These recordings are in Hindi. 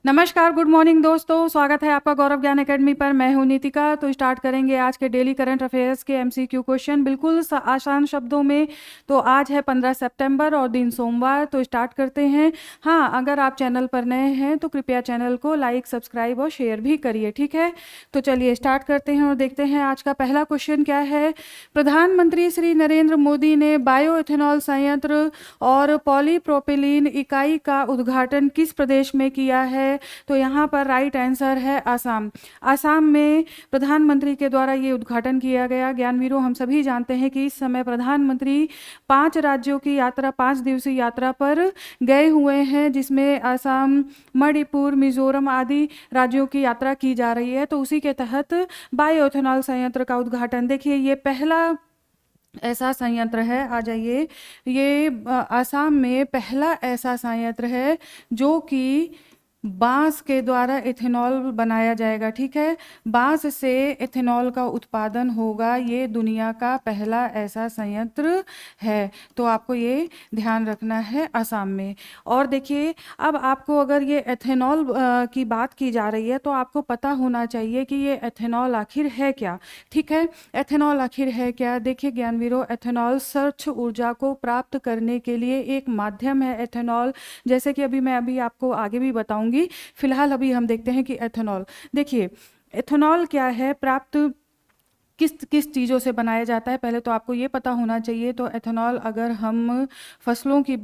नमस्कार, गुड मॉर्निंग दोस्तों। स्वागत है आपका गौरव ज्ञान एकेडमी पर। मैं हूं नीतिका। तो स्टार्ट करेंगे आज के डेली करंट अफेयर्स के एमसीक्यू क्वेश्चन बिल्कुल आसान शब्दों में। तो आज है 15 सितंबर और दिन सोमवार। तो स्टार्ट करते हैं। हाँ, अगर आप चैनल पर नए हैं तो कृपया चैनल को लाइक, सब्सक्राइब और शेयर भी करिए, ठीक है। तो चलिए स्टार्ट करते हैं और देखते हैं आज का पहला क्वेश्चन क्या है। प्रधानमंत्री श्री नरेंद्र मोदी ने बायो एथेनॉल संयंत्र और पॉलीप्रोपिलीन इकाई का उद्घाटन किस प्रदेश में किया है। तो यहाँ पर राइट आंसर है असम। असम में प्रधानमंत्री के द्वारा ये उद्घाटन किया गया। ज्ञानवीरों, हम सभी जानते हैं कि इस समय प्रधानमंत्री 5 राज्यों की यात्रा, 5 दिवसीय यात्रा पर गए हुए हैं, जिसमें असम, मणिपुर, मिजोरम आदि राज्यों की यात्रा की जा रही है। तो उसी के तहत बायोएथेनॉल संयंत्र का उद्घाटन, देखिए ये पहला ऐसा संयंत्र है। आ जाइए, ये असम में पहला ऐसा संयंत्र है जो कि बांस के द्वारा एथेनॉल बनाया जाएगा, ठीक है। बांस से एथेनॉल का उत्पादन होगा। ये दुनिया का पहला ऐसा संयंत्र है। तो आपको ये ध्यान रखना है असम में। और देखिए, अब आपको अगर ये एथेनॉल की बात की जा रही है तो आपको पता होना चाहिए कि ये एथेनॉल आखिर है क्या, ठीक है। एथेनॉल आखिर है क्या। देखिए ज्ञानवीरों, एथेनॉल स्वच्छ ऊर्जा को प्राप्त करने के लिए एक माध्यम है। एथेनॉल, जैसे कि मैं अभी आपको आगे भी बताऊंगी। फिलहाल अभी हम देखते हैं कि एथेनॉल, देखिए एथेनॉल क्या है, प्राप्त किस किस चीज़ों से बनाया जाता है, पहले तो आपको ये पता होना चाहिए। तो एथेनॉल, अगर हम फसलों की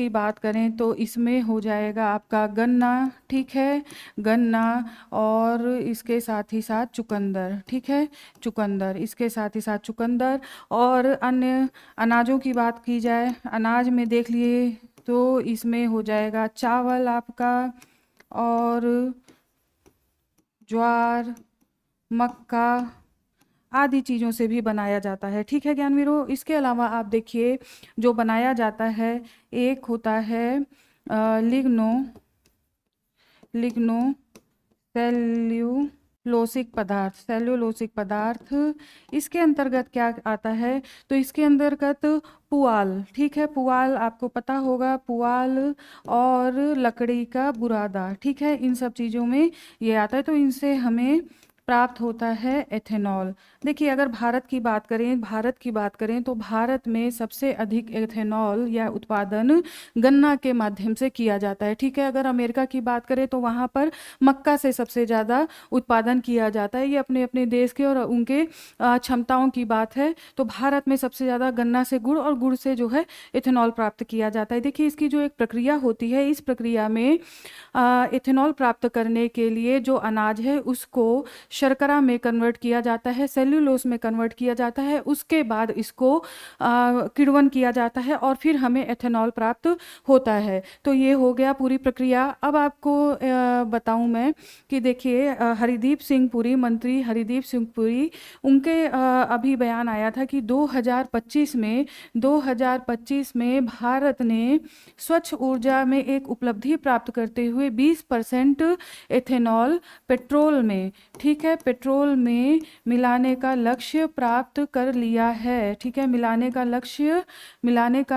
बात करें तो इसमें हो जाएगा आपका गन्ना, ठीक है, गन्ना। और इसके साथ ही साथ चुकंदर, ठीक है, चुकंदर, इसके साथ ही साथ चुकंदर। और अन्य अनाजों की बात की जाए, अनाज में देख लिए तो इसमें हो जाएगा चावल आपका, और ज्वार, मक्का आदि चीज़ों से भी बनाया जाता है, ठीक है ज्ञानवीरों। इसके अलावा आप देखिए, जो बनाया जाता है, एक होता है लिग्नो लिग्नो सेल्यूलोसिक पदार्थ। इसके अंतर्गत क्या आता है, तो इसके अंतर्गत पुआल, ठीक है, पुआल आपको पता होगा, पुआल और लकड़ी का बुरादा, ठीक है, इन सब चीज़ों में ये आता है। तो इनसे हमें प्राप्त होता है एथेनॉल। देखिए, अगर भारत की बात करें तो भारत में सबसे अधिक एथेनॉल या उत्पादन गन्ना के माध्यम से किया जाता है, ठीक है। अगर अमेरिका की बात करें तो वहाँ पर मक्का से सबसे ज़्यादा उत्पादन किया जाता है। ये अपने अपने देश के और उनके क्षमताओं की बात है। तो भारत में सबसे ज़्यादा गन्ना से गुड़ और गुड़ से जो है एथेनॉल प्राप्त किया जाता है। देखिए, इसकी जो एक प्रक्रिया होती है, इस प्रक्रिया में एथेनॉल प्राप्त करने के लिए जो अनाज है उसको शर्करा में कन्वर्ट किया जाता है, सेल्यूलोस में कन्वर्ट किया जाता है। उसके बाद इसको किण्वन किया जाता है और फिर हमें एथेनॉल प्राप्त होता है। तो ये हो गया पूरी प्रक्रिया। अब आपको बताऊं मैं कि देखिए, मंत्री हरदीप सिंह पुरी, उनके अभी बयान आया था कि 2025 में भारत ने स्वच्छ ऊर्जा में एक उपलब्धि प्राप्त करते हुए 20% एथेनॉल पेट्रोल में, ठीक है, पेट्रोल में मिलाने का लक्ष्य प्राप्त कर लिया है, ठीक है। मिलाने का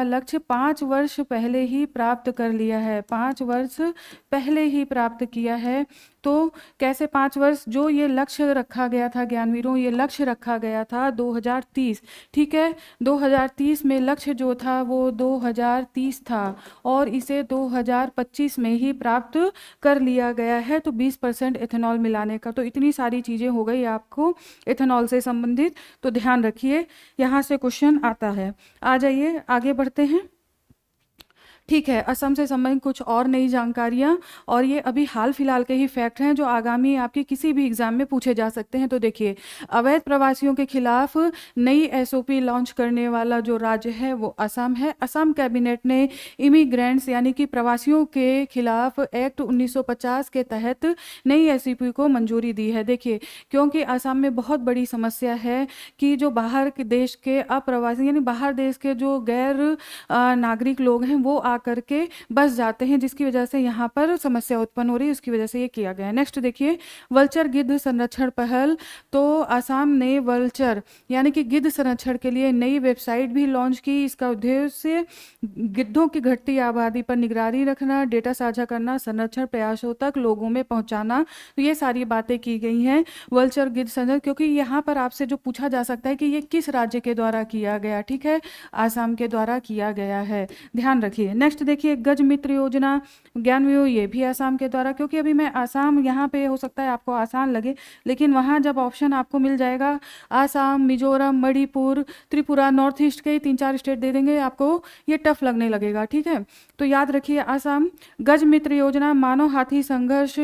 लक्ष्य 5 वर्ष पहले ही प्राप्त कर लिया है, 5 वर्ष पहले ही प्राप्त किया है। तो कैसे 5 वर्ष, जो ये लक्ष्य रखा गया था ज्ञानवीरों, ये लक्ष्य रखा गया था 2030, ठीक है। 2030 में लक्ष्य जो था वो 2030 था और इसे 2025 में ही प्राप्त कर लिया गया है। तो 20% एथेनॉल मिलाने का, तो इतनी सारी चीज़ें हो गई आपको एथेनॉल से संबंधित। तो ध्यान रखिए, यहाँ से क्वेश्चन आता है। आ जाइए आगे बढ़ते हैं, ठीक है। असम से संबंधित कुछ और नई जानकारियां, और ये अभी हाल फिलहाल के ही फैक्ट हैं जो आगामी आपके किसी भी एग्जाम में पूछे जा सकते हैं। तो देखिए, अवैध प्रवासियों के खिलाफ नई एसओपी लॉन्च करने वाला जो राज्य है वो असम है। असम कैबिनेट ने इमिग्रेंट्स यानी कि प्रवासियों के खिलाफ एक्ट 1950 के तहत नई एसओपी को मंजूरी दी है। देखिए, क्योंकि असम में बहुत बड़ी समस्या है कि जो बाहर के देश के अप्रवासी यानी बाहर देश के जो गैर नागरिक लोग हैं वो आकर के बस जाते हैं, जिसकी वजह से यहाँ पर समस्या उत्पन्न हो रही है, उसकी वजह से ये किया गया है। नेक्स्ट देखिए, वल्चर गिद्ध संरक्षण पहल। तो असम ने वल्चर यानी कि गिद्ध संरक्षण के लिए नई वेबसाइट भी लॉन्च की। इसका उद्देश्य गिद्धों की घटती आबादी पर निगरानी रखना, डेटा साझा करना, संरक्षण प्रयासों तक लोगों में पहुंचाना। तो ये सारी बातें की गई हैं वल्चर गिद्ध संरक्षण, क्योंकि यहाँ पर आपसे जो पूछा जा सकता है कि ये किस राज्य के द्वारा किया गया, ठीक है, आसाम के द्वारा किया गया है, ध्यान रखिए। नेक्स्ट देखिए, गज मित्र योजना ज्ञानव्यूह, ये भी आसाम के द्वारा, क्योंकि अभी मैं आसाम यहाँ पे हो सकता है आपको आसान लगे, लेकिन वहाँ जब ऑप्शन आपको मिल जाएगा आसाम, मिजोरम, मणिपुर, त्रिपुरा, नॉर्थ ईस्ट के 3-4 स्टेट दे देंगे, आपको ये टफ लगने लगेगा, ठीक है। तो याद रखिए, आसाम गज मित्र योजना, मानव हाथी संघर्ष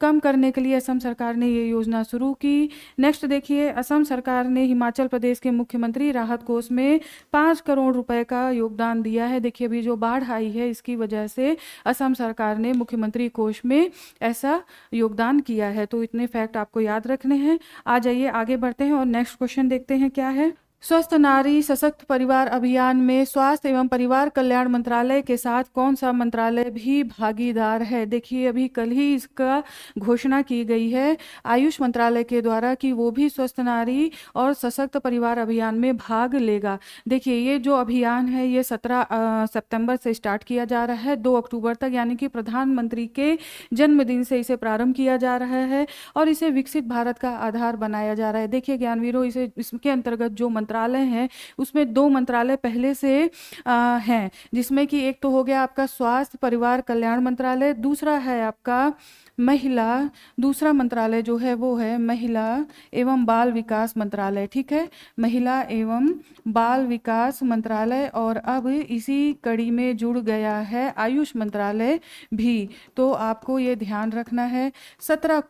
कम करने के लिए असम सरकार ने ये योजना शुरू की। नेक्स्ट देखिए, असम सरकार ने हिमाचल प्रदेश के मुख्यमंत्री राहत कोष में 5 करोड़ रुपए का योगदान दिया है। देखिए, अभी जो बाढ़ आई है इसकी वजह से असम सरकार ने मुख्यमंत्री कोष में ऐसा योगदान किया है। तो इतने फैक्ट आपको याद रखने हैं। आ जाइए आगे बढ़ते हैं और नेक्स्ट क्वेश्चन देखते हैं क्या है। स्वस्थ नारी सशक्त परिवार अभियान में स्वास्थ्य एवं परिवार कल्याण मंत्रालय के साथ कौन सा मंत्रालय भी भागीदार है? देखिए, अभी कल ही इसका घोषणा की गई है आयुष मंत्रालय के द्वारा कि वो भी स्वस्थ नारी और सशक्त परिवार अभियान में भाग लेगा। देखिए, ये जो अभियान है ये 17 सितंबर से स्टार्ट किया जा रहा है 2 अक्टूबर तक, यानी कि प्रधानमंत्री के जन्मदिन से इसे प्रारंभ किया जा रहा है और इसे विकसित भारत का आधार बनाया जा रहा है। देखिए ज्ञानवीरों, इसे इसके अंतर्गत जो मंत्रालय हैं उसमें 2 मंत्रालय पहले से हैं, जिसमें कि एक तो हो गया आपका स्वास्थ्य परिवार कल्याण मंत्रालय, दूसरा है आपका महिला, दूसरा मंत्रालय जो है वो है महिला एवं बाल विकास मंत्रालय, ठीक है, महिला एवं बाल विकास मंत्रालय। और अब इसी कड़ी में जुड़ गया है आयुष मंत्रालय भी। तो आपको ये ध्यान रखना है 17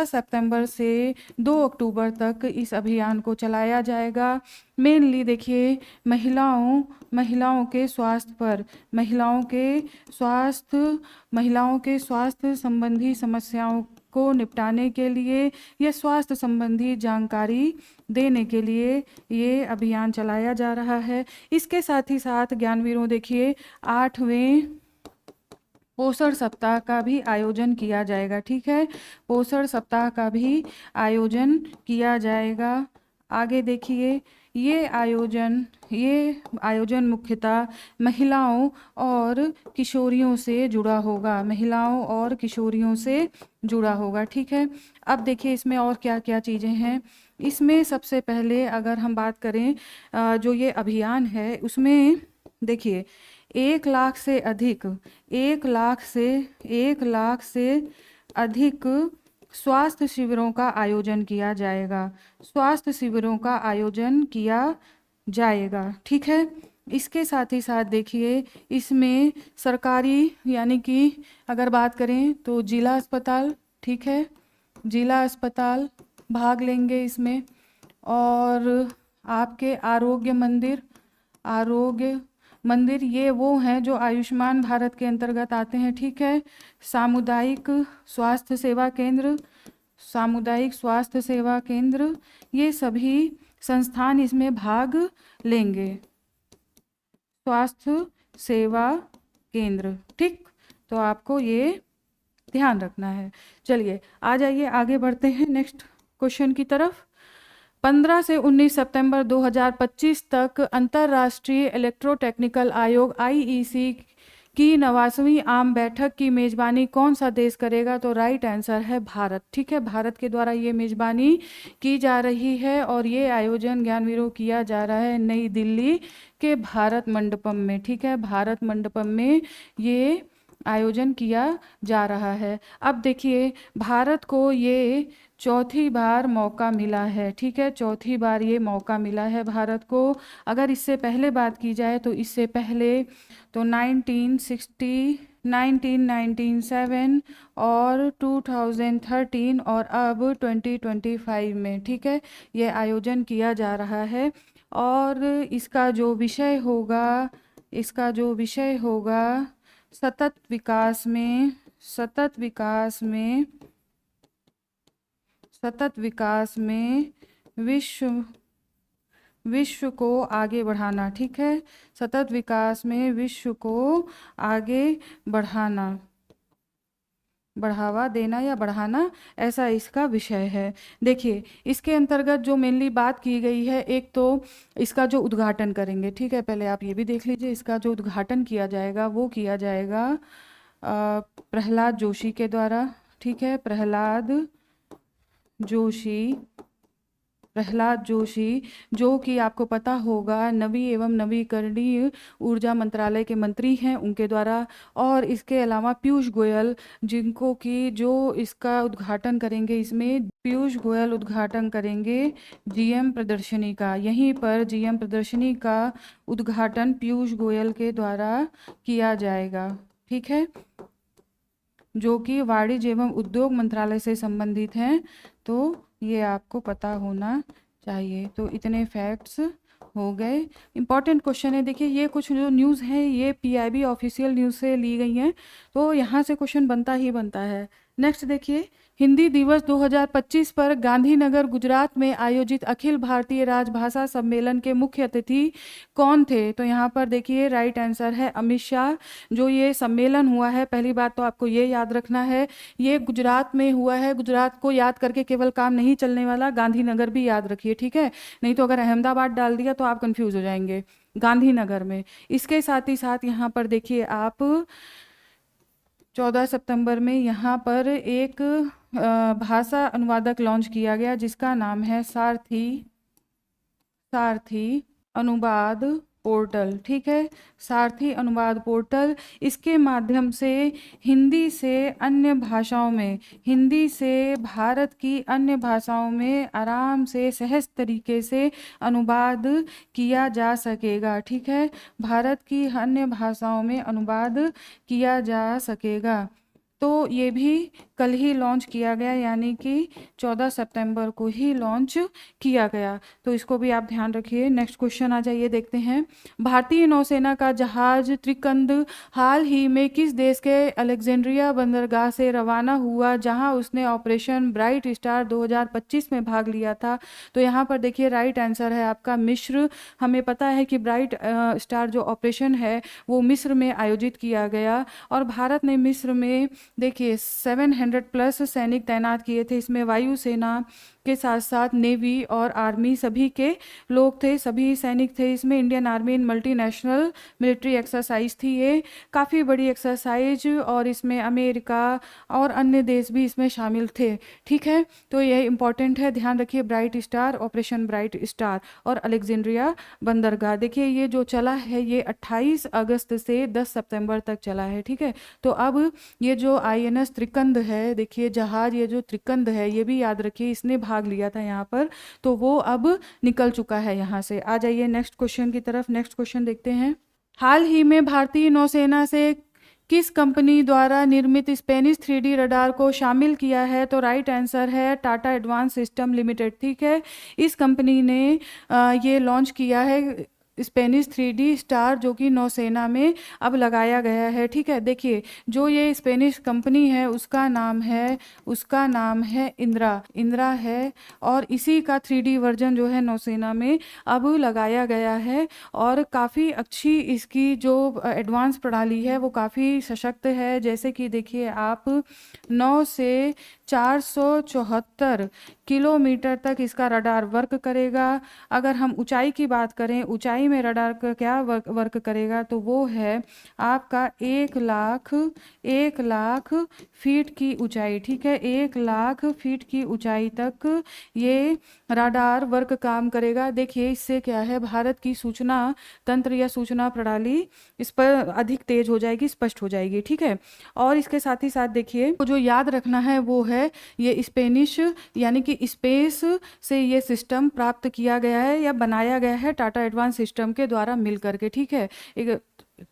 सितंबर से 2 अक्टूबर तक इस अभियान को चलाया जाएगा। मेनली देखिए, महिलाओं के स्वास्थ्य पर, महिलाओं के स्वास्थ्य संबंधी समस्याओं को निपटाने के लिए या स्वास्थ्य संबंधी जानकारी देने के लिए ये अभियान चलाया जा रहा है। इसके साथ ही साथ ज्ञानवीरों देखिए, 8वें पोषण सप्ताह का भी आयोजन किया जाएगा, ठीक है, पोषण सप्ताह का भी आयोजन किया जाएगा। आगे देखिए, ये आयोजन मुख्यतः महिलाओं और किशोरियों से जुड़ा होगा, महिलाओं और किशोरियों से जुड़ा होगा, ठीक है। अब देखिए इसमें और क्या क्या चीज़ें हैं। इसमें सबसे पहले अगर हम बात करें जो ये अभियान है उसमें देखिए 1 लाख से अधिक स्वास्थ्य शिविरों का आयोजन किया जाएगा, ठीक है। इसके साथ ही साथ देखिए, इसमें सरकारी यानी कि अगर बात करें तो जिला अस्पताल, ठीक है, जिला अस्पताल भाग लेंगे इसमें, और आपके आरोग्य मंदिर ये वो हैं जो आयुष्मान भारत के अंतर्गत आते हैं, ठीक है। सामुदायिक स्वास्थ्य सेवा केंद्र ये सभी संस्थान इसमें भाग लेंगे, स्वास्थ्य सेवा केंद्र, ठीक। तो आपको ये ध्यान रखना है। चलिए आ जाइए आगे बढ़ते हैं नेक्स्ट क्वेश्चन की तरफ। 15 से 19 सितंबर 2025 तक अंतर्राष्ट्रीय इलेक्ट्रोटेक्निकल आयोग IEC की 89वीं आम बैठक की मेजबानी कौन सा देश करेगा? तो राइट आंसर है भारत, ठीक है, भारत के द्वारा ये मेजबानी की जा रही है और ये आयोजन ज्ञानवीरों किया जा रहा है नई दिल्ली के भारत मंडपम में, ठीक है, भारत मंडपम में ये आयोजन किया जा रहा है। अब देखिए, भारत को ये चौथी बार मौका मिला है, ठीक है, चौथी बार ये मौका मिला है भारत को। अगर इससे पहले बात की जाए तो इससे पहले तो 1997 और 2013 और अब 2025 में, ठीक है, ये आयोजन किया जा रहा है। और इसका जो विषय होगा सतत विकास में विश्व को आगे बढ़ाना, ठीक है, सतत विकास में विश्व को आगे बढ़ाना, बढ़ावा देना या बढ़ाना, ऐसा इसका विषय है। देखिए इसके अंतर्गत जो मेनली बात की गई है, एक तो इसका जो उद्घाटन करेंगे, ठीक है, पहले आप ये भी देख लीजिए, इसका जो उद्घाटन किया जाएगा वो किया जाएगा प्रहलाद जोशी के द्वारा, ठीक है, प्रहलाद जोशी जो कि आपको पता होगा नवी एवं नवीकरणीय ऊर्जा मंत्रालय के मंत्री हैं, उनके द्वारा। और इसके अलावा पीयूष गोयल, जिनको कि जो इसका उद्घाटन करेंगे, इसमें पीयूष गोयल उद्घाटन करेंगे जीएम प्रदर्शनी का। यहीं पर जीएम प्रदर्शनी का उद्घाटन पीयूष गोयल के द्वारा किया जाएगा, ठीक है, जो कि वाणिज्य एवं उद्योग मंत्रालय से संबंधित हैं। तो ये आपको पता होना चाहिए। तो इतने फैक्ट्स हो गए। इंपॉर्टेंट क्वेश्चन है, देखिए ये कुछ जो न्यूज़ हैं ये पीआईबी ऑफिशियल न्यूज़ से ली गई हैं, तो यहाँ से क्वेश्चन बनता ही बनता है। नेक्स्ट देखिए, हिंदी दिवस 2025 पर गांधीनगर गुजरात में आयोजित अखिल भारतीय राजभाषा सम्मेलन के मुख्य अतिथि कौन थे? तो यहाँ पर देखिए राइट आंसर है अमित शाह। जो ये सम्मेलन हुआ है, पहली बात तो आपको ये याद रखना है, ये गुजरात में हुआ है। गुजरात को याद करके केवल काम नहीं चलने वाला, गांधीनगर भी याद रखिए, ठीक है, नहीं तो अगर अहमदाबाद डाल दिया तो आप कंफ्यूज हो जाएंगे। गांधीनगर में। इसके साथ ही साथ यहाँ पर देखिए आप 14 सितंबर में यहाँ पर एक भाषा अनुवादक लॉन्च किया गया जिसका नाम है सारथी अनुवाद पोर्टल, ठीक है, सारथी अनुवाद पोर्टल। इसके माध्यम से हिंदी से अन्य भाषाओं में, हिंदी से भारत की अन्य भाषाओं में आराम से सहज तरीके से अनुवाद किया जा सकेगा, ठीक है, भारत की अन्य भाषाओं में अनुवाद किया जा सकेगा। तो ये भी कल ही लॉन्च किया गया, यानी कि 14 सितंबर को ही लॉन्च किया गया, तो इसको भी आप ध्यान रखिए। नेक्स्ट क्वेश्चन आ जाइए, देखते हैं। भारतीय नौसेना का जहाज त्रिकंद हाल ही में किस देश के अलेक्जेंड्रिया बंदरगाह से रवाना हुआ, जहां उसने ऑपरेशन ब्राइट स्टार 2025 में भाग लिया था? तो यहाँ पर देखिए राइट आंसर है आपका मिस्र। हमें पता है कि ब्राइट स्टार जो ऑपरेशन है वो मिस्र में आयोजित किया गया, और भारत ने मिस्र में देखिए 700+ सैनिक तैनात किए थे। इसमें वायुसेना के साथ साथ नेवी और आर्मी सभी के लोग थे, सभी सैनिक थे। इसमें इंडियन आर्मी इन मल्टीनेशनल मिलिट्री एक्सरसाइज थी, ये काफ़ी बड़ी एक्सरसाइज, और इसमें अमेरिका और अन्य देश भी इसमें शामिल थे, ठीक है। तो यह इंपॉर्टेंट है, ध्यान रखिए। Bright star, operation bright star और अलेक्जेंड्रिया बंदरगाह। देखिए ये जो चला है ये 28 अगस्त से 10 सितंबर तक चला है, ठीक है। तो अब ये जो INS त्रिकंद है, देखिए जहाज, ये जो त्रिकंद है ये भी याद रखिए, इसने भाग लिया था यहाँ पर, तो वो अब निकल चुका है यहाँ से। आ जाइए नेक्स्ट क्वेश्चन की तरफ। नेक्स्ट क्वेश्चन देखते हैं। हाल ही में भारतीय नौसेना से किस कंपनी द्वारा निर्मित स्पेनिश 3D रडार को शामिल किया है? तो राइट आंसर है टाटा एडवांस सिस्टम लिमिटेड, ठीक है। इस कंपनी ने ये लॉन्च किया है स्पेनिश 3D स्टार, जो कि नौसेना में अब लगाया गया है, ठीक है। देखिए जो ये स्पेनिश कंपनी है उसका नाम है इंद्रा है, और इसी का 3D वर्जन जो है नौसेना में अब लगाया गया है, और काफ़ी अच्छी इसकी जो एडवांस प्रणाली है वो काफ़ी सशक्त है। जैसे कि देखिए आप 9 से 474 किलोमीटर तक इसका रडार वर्क करेगा। अगर हम ऊंचाई की बात करें, ऊंचाई में रडार का क्या वर्क करेगा, तो वो है आपका 1 लाख फीट की ऊंचाई, ठीक है, 1 लाख फीट की ऊंचाई तक ये रडार वर्क काम करेगा। देखिए इससे क्या है, भारत की सूचना तंत्र या सूचना प्रणाली इस पर अधिक तेज हो जाएगी, स्पष्ट हो जाएगी, ठीक है। और इसके साथ ही साथ देखिए जो याद रखना है वो है ये स्पेनिश यानी कि स्पेस से ये सिस्टम प्राप्त किया गया है या बनाया गया है टाटा एडवांस सिस्टम के द्वारा मिल करके, ठीक है।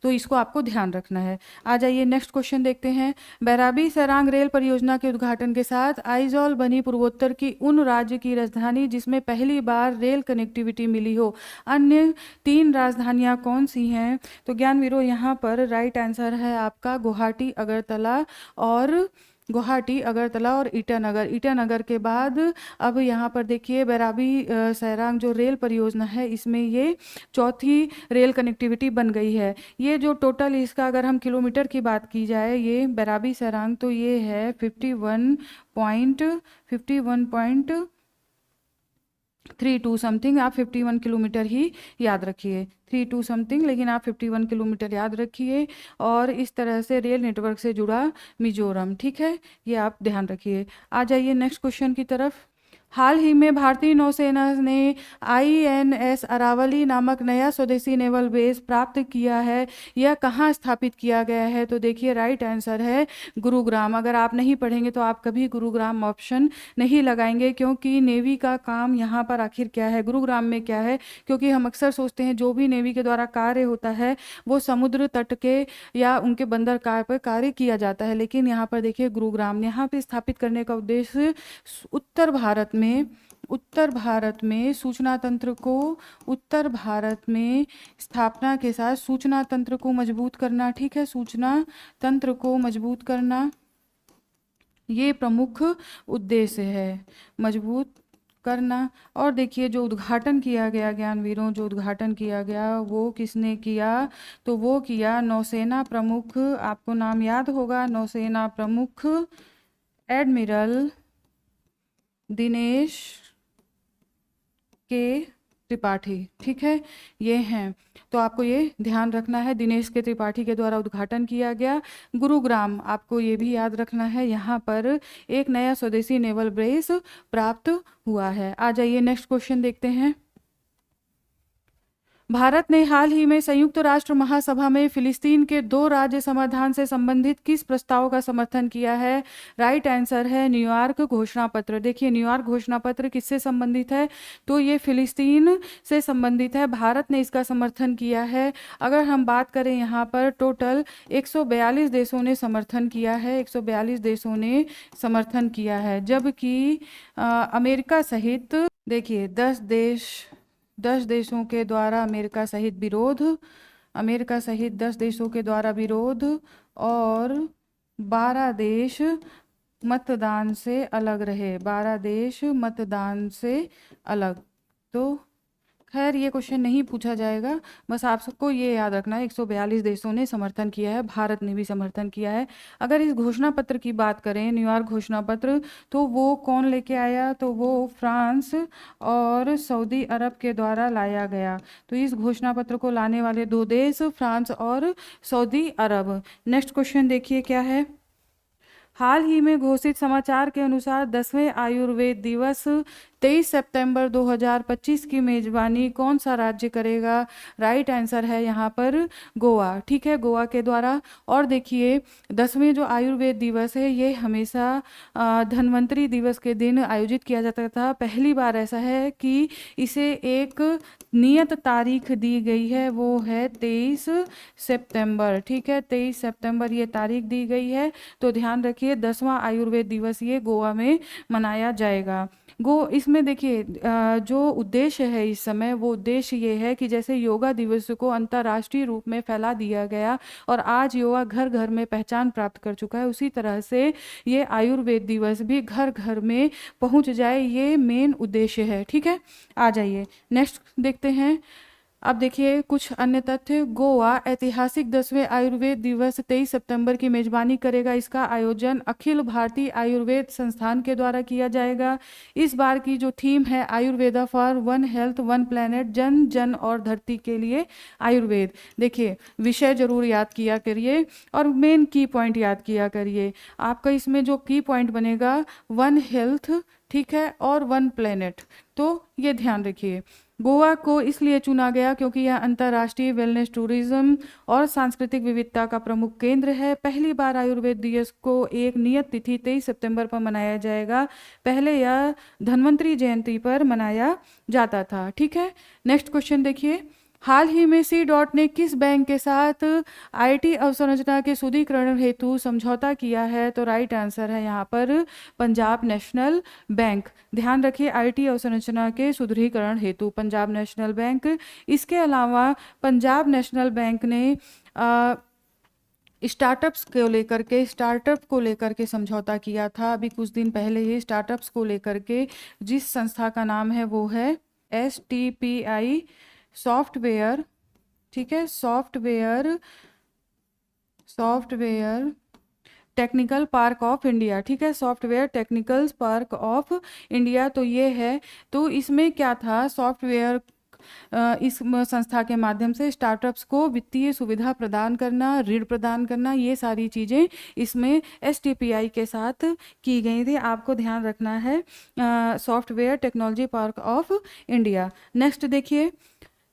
तो इसको आपको ध्यान रखना है। आ जाइए नेक्स्ट क्वेश्चन देखते हैं। बैराबी सरांग रेल परियोजना के उद्घाटन के साथ आइजॉल बनी पूर्वोत्तर की उन राज्य की राजधानी जिसमें पहली बार रेल कनेक्टिविटी मिली हो। अन्य 3 राजधानियां कौन सी हैं? तो ज्ञानवीरों यहाँ पर राइट आंसर है आपका गुवाहाटी, अगरतला और गुवाहाटी, अगरतला और ईटानगर। ईटानगर के बाद अब यहाँ पर देखिए बैराबी सैरांग जो रेल परियोजना है, इसमें ये चौथी रेल कनेक्टिविटी बन गई है। ये जो टोटल इसका अगर हम किलोमीटर की बात की जाए, ये बैराबी सैरांग, तो ये है 51.32 समथिंग। आप 51 किलोमीटर ही याद रखिए, 32 समथिंग, लेकिन आप 51 किलोमीटर याद रखिए। और इस तरह से रेल नेटवर्क से जुड़ा मिजोरम, ठीक है, ये आप ध्यान रखिए। आ जाइए नेक्स्ट क्वेश्चन की तरफ। हाल ही में भारतीय नौसेना ने INS अरावली नामक नया स्वदेशी नेवल बेस प्राप्त किया है। यह कहाँ स्थापित किया गया है? तो देखिए राइट आंसर है गुरुग्राम। अगर आप नहीं पढ़ेंगे तो आप कभी गुरुग्राम ऑप्शन नहीं लगाएंगे, क्योंकि नेवी का काम यहाँ पर आखिर क्या है, गुरुग्राम में क्या है। क्योंकि हम अक्सर सोचते हैं जो भी नेवी के द्वारा कार्य होता है वो समुद्र तट के या उनके बंदरगाह पर कार्य किया जाता है, लेकिन यहाँ पर देखिए गुरुग्राम यहाँ पे स्थापित करने का उद्देश्य उत्तर भारत में सूचना तंत्र को उत्तर भारत में स्थापना के साथ सूचना तंत्र को मजबूत करना, ठीक है, सूचना तंत्र को मजबूत करना ये प्रमुख उद्देश्य है, मजबूत करना। और देखिए जो उद्घाटन किया गया ज्ञानवीरों, जो उद्घाटन किया गया वो किसने किया? तो वो किया नौसेना प्रमुख, आपको नाम याद होगा, नौसेना प्रमुख एडमिरल दिनेश के त्रिपाठी, ठीक है, ये हैं। तो आपको ये ध्यान रखना है, दिनेश के त्रिपाठी के द्वारा उद्घाटन किया गया गुरुग्राम। आपको ये भी याद रखना है, यहाँ पर एक नया स्वदेशी नेवल बेस प्राप्त हुआ है। आ जाइए नेक्स्ट क्वेश्चन देखते हैं। भारत ने हाल ही में संयुक्त राष्ट्र महासभा में फिलिस्तीन के 2 राज्य समाधान से संबंधित किस प्रस्ताव का समर्थन किया है? राइट आंसर है न्यूयॉर्क घोषणा पत्र। देखिए न्यूयॉर्क घोषणा पत्र किससे संबंधित है? तो ये फिलिस्तीन से संबंधित है, भारत ने इसका समर्थन किया है। अगर हम बात करें यहाँ पर टोटल 142 देशों ने समर्थन किया है, 142 देशों ने समर्थन किया है, जबकि अमेरिका सहित देखिए 10 देशों के द्वारा अमेरिका सहित 10 देशों के द्वारा विरोध और 12 देश मतदान से अलग रहे, 12 देश मतदान से अलग। तो खैर ये क्वेश्चन नहीं पूछा जाएगा, बस आप सबको ये याद रखना है 142 देशों ने समर्थन किया है, भारत ने भी समर्थन किया है। अगर इस घोषणा पत्र की बात करें, न्यूयॉर्क घोषणा पत्र, तो वो कौन लेके आया? तो वो फ्रांस और सऊदी अरब के द्वारा लाया गया। तो इस घोषणा पत्र को लाने वाले 2 देश फ्रांस और सऊदी अरब। नेक्स्ट क्वेश्चन देखिए क्या है। हाल ही में घोषित समाचार के अनुसार 10वें आयुर्वेद दिवस 23 सितंबर 2025 की मेजबानी कौन सा राज्य करेगा? राइट आंसर है यहाँ पर गोवा, ठीक है, गोवा के द्वारा। और देखिए 10वें जो आयुर्वेद दिवस है ये हमेशा धन्वंतरी दिवस के दिन आयोजित किया जाता था। पहली बार ऐसा है कि इसे एक नियत तारीख दी गई है, वो है 23 सितंबर, ठीक है, 23 सितंबर ये तारीख दी गई है। तो ध्यान रखिए 10वां आयुर्वेद दिवस ये गोवा में मनाया जाएगा। इसमें देखिए जो उद्देश्य है इस समय, वो उद्देश्य ये है कि जैसे योगा दिवस को अंतर्राष्ट्रीय रूप में फैला दिया गया और आज योगा घर घर में पहचान प्राप्त कर चुका है, उसी तरह से ये आयुर्वेद दिवस भी घर घर में पहुंच जाए, ये मेन उद्देश्य है, ठीक है। आ जाइए नेक्स्ट देखते हैं। अब देखिए कुछ अन्य तथ्य। गोवा ऐतिहासिक 10वें आयुर्वेद दिवस 23 सितंबर की मेजबानी करेगा। इसका आयोजन अखिल भारतीय आयुर्वेद संस्थान के द्वारा किया जाएगा। इस बार की जो थीम है Ayurveda for one health one planet, जन जन और धरती के लिए आयुर्वेद। देखिए विषय जरूर याद किया करिए और मेन की पॉइंट याद किया करिए। आपका इसमें जो की पॉइंट बनेगा वन हेल्थ, ठीक है, और वन प्लेनेट, तो ये ध्यान रखिए। गोवा को इसलिए चुना गया क्योंकि यह अंतर्राष्ट्रीय वेलनेस टूरिज्म और सांस्कृतिक विविधता का प्रमुख केंद्र है। पहली बार आयुर्वेद दिवस को एक नियत तिथि 23 सितंबर पर मनाया जाएगा। पहले यह धन्वंतरी जयंती पर मनाया जाता था, ठीक है। नेक्स्ट क्वेश्चन देखिए। हाल ही में C. ने किस बैंक के साथ IT अवसंरचना के सुदृढ़ीकरण हेतु समझौता किया है? तो राइट आंसर है यहाँ पर पंजाब नेशनल बैंक। ध्यान रखिए IT अवसंरचना के सुदृढ़ीकरण हेतु पंजाब नेशनल बैंक। इसके अलावा पंजाब नेशनल बैंक ने स्टार्टअप को लेकर के समझौता किया था अभी कुछ दिन पहले ही। स्टार्टअप्स को लेकर के जिस संस्था का नाम है वो है STPI सॉफ्टवेयर, ठीक है, software technical park of India, ठीक है, software technical park of India. तो ये है, तो इसमें क्या था, सॉफ्टवेयर इस संस्था के माध्यम से स्टार्टअप्स को वित्तीय सुविधा प्रदान करना, ऋण प्रदान करना, ये सारी चीज़ें इसमें STPI के साथ की गई थी। आपको ध्यान रखना है software technology park of India. Next देखिए,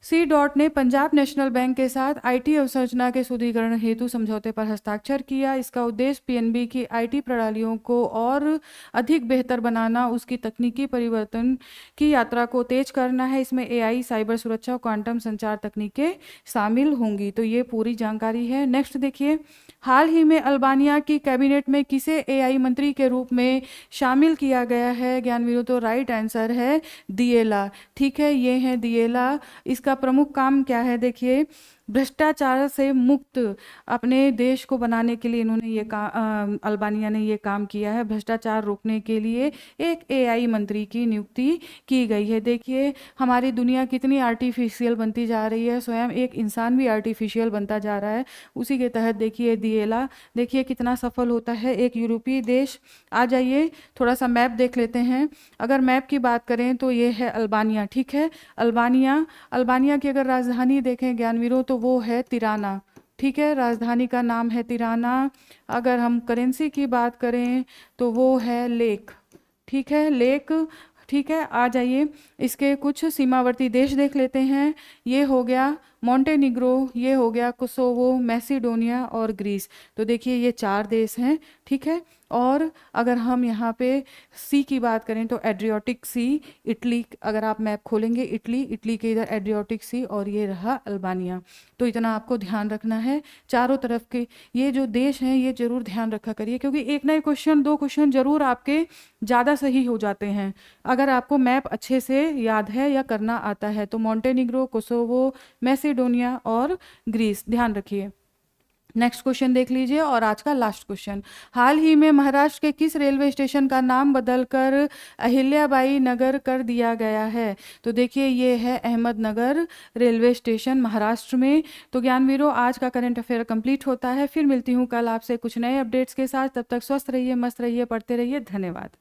C. ने पंजाब नेशनल बैंक के साथ IT अवसंरचना के सुदृढ़ीकरण हेतु समझौते पर हस्ताक्षर किया। इसका उद्देश्य PNB की IT प्रणालियों को और अधिक बेहतर बनाना, उसकी तकनीकी परिवर्तन की यात्रा को तेज करना है। इसमें AI, साइबर सुरक्षा और क्वांटम संचार तकनीकें शामिल होंगी। तो ये पूरी जानकारी है। नेक्स्ट देखिए, हाल ही में अल्बानिया की कैबिनेट में किसे AI मंत्री के रूप में शामिल किया गया है ज्ञानवीरों? तो राइट आंसर है दिएला, ठीक है, ये है दिएला। इसका प्रमुख काम क्या है? देखिए, भ्रष्टाचार से मुक्त अपने देश को बनाने के लिए इन्होंने ये अल्बानिया ने ये काम किया है। भ्रष्टाचार रोकने के लिए एक AI मंत्री की नियुक्ति की गई है। देखिए, हमारी दुनिया कितनी आर्टिफिशियल बनती जा रही है, स्वयं एक इंसान भी आर्टिफिशियल बनता जा रहा है। उसी के तहत देखिए दिएला, देखिए कितना सफल होता है एक यूरोपीय देश। आ जाइए थोड़ा सा मैप देख लेते हैं। अगर मैप की बात करें तो ये है अल्बानिया, ठीक है, अल्बानिया की अगर राजधानी देखें ज्ञानवीरों तो वो है तिराना, ठीक है, राजधानी का नाम है तिराना। अगर हम करेंसी की बात करें तो वो है लेक, ठीक है, लेक, ठीक है। आ जाइए, इसके कुछ सीमावर्ती देश देख लेते हैं। ये हो गया मॉन्टेनिग्रो, ये हो गया कोसोवो, मैसिडोनिया और ग्रीस। तो देखिए ये 4 देश हैं, ठीक है। और अगर हम यहाँ पे सी की बात करें तो एड्रियाटिक सी, इटली, अगर आप मैप खोलेंगे इटली के इधर एड्रियाटिक सी, और ये रहा अल्बानिया। तो इतना आपको ध्यान रखना है, चारों तरफ के ये जो देश हैं ये जरूर ध्यान रखा करिए, क्योंकि एक नए क्वेश्चन 2 क्वेश्चन जरूर आपके ज़्यादा सही हो जाते हैं अगर आपको मैप अच्छे से याद है या करना आता है। तो मॉन्टेनिग्रो, कोसोवो, मैसिडोनिया और ग्रीस, ध्यान रखिए। नेक्स्ट क्वेश्चन देख लीजिए, और आज का लास्ट क्वेश्चन, हाल ही में महाराष्ट्र के किस रेलवे स्टेशन का नाम बदलकर अहिल्याबाई नगर कर दिया गया है? तो देखिए ये है अहमदनगर रेलवे स्टेशन महाराष्ट्र में। तो ज्ञानवीरों, आज का करंट अफेयर कंप्लीट होता है। फिर मिलती हूँ कल आपसे कुछ नए अपडेट्स के साथ। तब तक स्वस्थ रहिए, मस्त रहिए, पढ़ते रहिए। धन्यवाद।